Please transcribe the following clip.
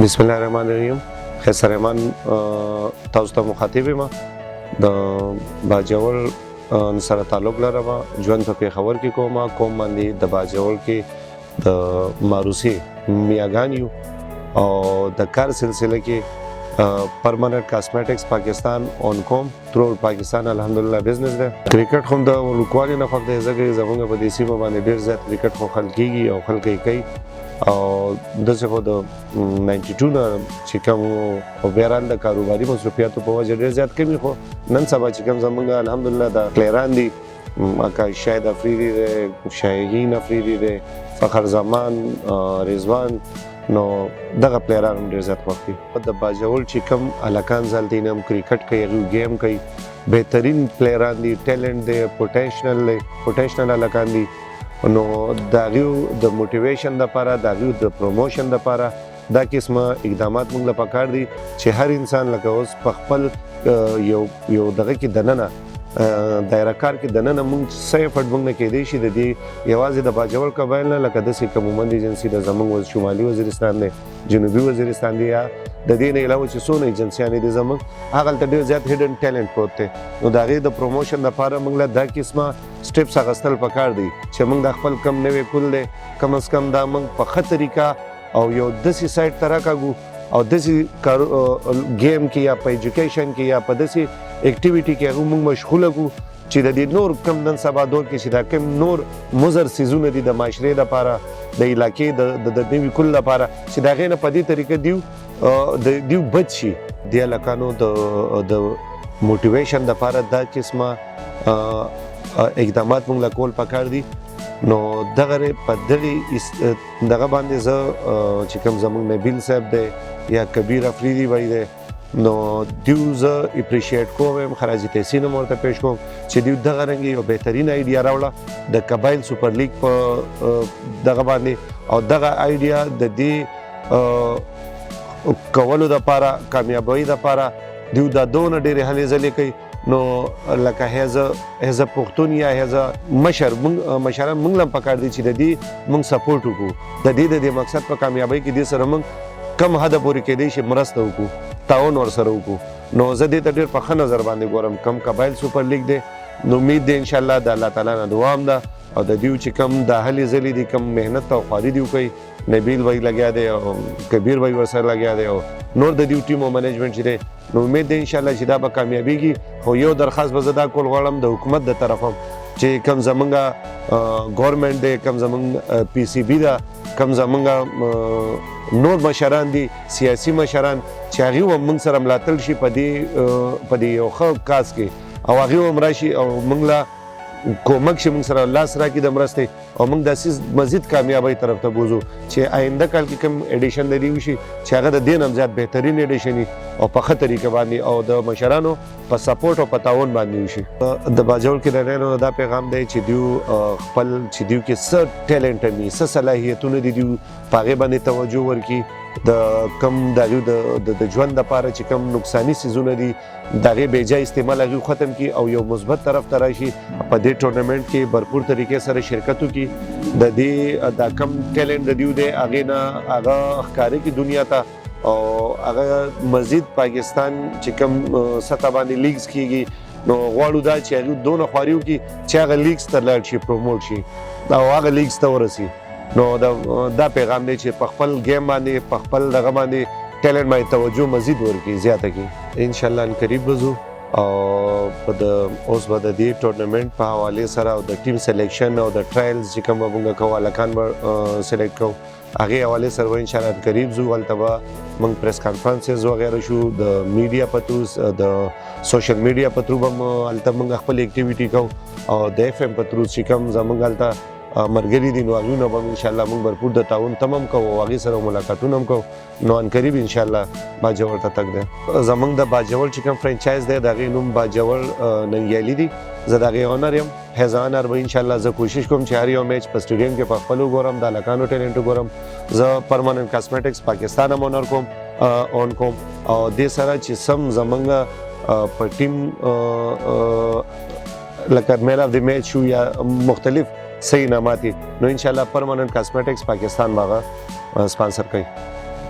بسم الله الرحمن الرحیم. خسر رحمان تاسو ته مخاطب یم د باجوړ سره تعلق لرم. ژوند په پیښور کې کوم باندې د باجوړ کې د ماروسی میاګان یو او د کار سلسله کې پرمننٹ کاسمیټکس پاکستان اون کوم تھرو پاکستان الحمدلله بزنس ده. کرکټ هم د ورکوالي نه فقط ځکه زمونږ په دې سیمه باندې ډیر زیات کرکټ خو خلکیږي او خلک یې کوي او دغه خو د 92 نه چې کوم او بیرال د کاروباري مصرفیاتو په وجه ډیر زیات کمی خو نن سبا چې کوم زمونږ الحمدلله د کلیران دي اکا شاهد افریدی ده، شاهین افریدی ده، فخر زمان، رضوان، نو دغه پلیران هم ډیر زیات خوښ دي. د باجوړ چې کوم الکان زالدین هم کرکټ کوي، هغوی گیم کوي، بهترین پلیران دي، ټیلنټ دی، پوټیشنل الکان دي. نو د هغوی د موټیویشن دپاره، د هغوی د پروموشن دپاره دا قسمه اقدامات موږ له پکار دي چې هر انسان لکه اوس په خپل یو دغه کې دننه دایره کار کې دننه موږ څه ایفرټ موږ نه کیدی شي د دې یوازې د باجوړ قبایل نه لکه داسې کوم عمومي ایجنسي د زموږ شمالي وزیرستان دی، جنوبي وزیرستان دی، یا د دې نه علاوه چې څونه ایجنسیانې دي زموږ هغلته ډېر زیات هیډن ټیلنټ پروت دی. نو د هغې د پروموشن دپاره موږ له دا قسمه سټیپس اخیستل پکار دی چې موږ د خپل کم نوی کول دی کم از کم دا موږ په ښه طریقه او یو داسې سایټ ته راکاږو او داسې گیم کې یا په ایجوکیشن کې یا په داسې اکټیویټي کې هغه موږ مشغوله کړو چې د دې نور کم نن سبا دور کې چې دا کم نور مضر څیزونه دي د معاشرې دپاره د علاقې د نوي کل دپاره چې د هغې نه په دې طریقه دیو بچ شي. دې هلکانو د موټیویشن دپاره دا قسمه اقدامات موږ له کول پکار دي. نو دغه په دغه باندې زه چې کوم زموږ نبیل صاحب دی یا کبیر افریدی وای دی نو دیو زه اپریشیټ کوم، خراج تحسین هم ورته پیش کوم چې دیو دغه رنګې یو بهترین آیډیا راوړه د قبایل سوپر لیګ په دغه باندې او دغه آیډیا د دې کولو دپاره کامیابۍ دپاره دیو دا دونه ډېرې هلې ځلې کوي. نو لکه هیز پښتون یا هیز مشران موږ هم پکار دي چې د دې موږ سپورټ وکړو، د دې مقصد په کامیابۍ کې دې سره موږ کم حد پورې کېدی شي مرسته وکړو، تعاون ورسره وکړو. نو زه دې ته ډېر په ښه نظر باندې ګورم. کم قبایل سوپر لیګ دی نو امید دی انشاءالله د الله تعالی نه دعا هم ده او د دیو چې کم د هلې ځلې دي کم محنت او خواري دیو کوي، نبیل وای لګیا دی او کبیر وای ورسره لګیا دی او نور د دیو ټیم او منیجمنټ چې دی نو امید دی انشاءالله چې دا به کامیابیږي. خو یو درخواست به زه دا کول غواړم د حکومت د طرف هم چې کم زمونږ ګورنمنټ دی، کم زمونږ پی سی بي ده، کم زمونږ نور مشران دي، سیاسي مشران چې هغوی هم موږ سره ملاتړ شي په دې یو ښه کاز کې او هغوی هم راشي او موږ له کومک شي موږ سره لاس راکړي د مرستې او موږ داسې مزید کامیابۍ طرف ته بوځو چې آینده کال کې کوم ایډیشن د دې وشي چې هغه د دې نه هم زیات بهترین ایډیشن وي او په ښه طریقه باندې او د مشرانو په سپورټ او په تعاون باندې وشي. د باجوړ کې رهنیانو دا پیغام دی چې دیو خپل چې دیو کې څه ټیلنټ وي، څه صلاحیتونه دي، دیو په هغې باندې توجه ورکړي. د کم د ژوند دپاره چې کم نقصاني څیزونه دي د هغې بېجا استعمال هغوی ختم کړي او یو مثبت طرف ته راشي، په دې ټورنمنټ کې بھرپور طریقې سره شرکت وکړي، د دې دا کم ټیلنټ د دیو دی هغې نه هغه ښکاره کړي دنیا ته او هغه مزید پاکستان چې کم سطح باندې لیګز کېږي نو غواړو دا چې هغوی دونه خواري وکړي چې هغه لیګز ته لاړ شي، پروموټ شي او هغه لیګز ته ورسي. نو دا پیغام دی چې په خپل گیم باندې په خپل دغه باندې ټیلنټ باندې توجه مزید ورکړي، زیاته کړي. انشاءالله ان قریب به ځو او اوس به د دې ټورنمنټ په حوالې سره او د ټیم سلیکشن او د ټرایلز چې کوم به موږ کوو هلکان به سلیکټ کوو هغې حوالې سره به انشاءالله ان قریب ځو. هلته به موږ پریس کانفرنسز وغیره شو، د میډیا په تھرو د سوشل میډیا په تھرو به هلته موږ خپل اکټیویټي کوو او د اف ام په تھرو چې کوم زموږ هلته مرګري دي نو هغوی نه به انشاءالله موږ بھرپور د تعاون تم هم کوو او هغې سره ملاقاتونه هم کوو. نو ان قریب انشاءالله باجوړ ته تګ دی. زموږ د باجوړ چې کوم فرانچایز دی د هغې نوم باجوړ ننګیالي دي. زه د هغې اونر یم، هیز اونر به انشاءالله زه کوشش کوم چې هر یو میچ په سټیډیم کې په خپل وګورم، د هلکانو ټیلنټ وګورم. زه پرمننټ کاسمیټکس پاکستان هم اونر کوم اون کوم او دې سره چې سم زموږ په ټیم لکه مین اف د میچ شو یا مختلف صحیح انعامات نو انشاءالله پرمننٹ کاسمیټکس پاکستان باغه سپانسر کوي.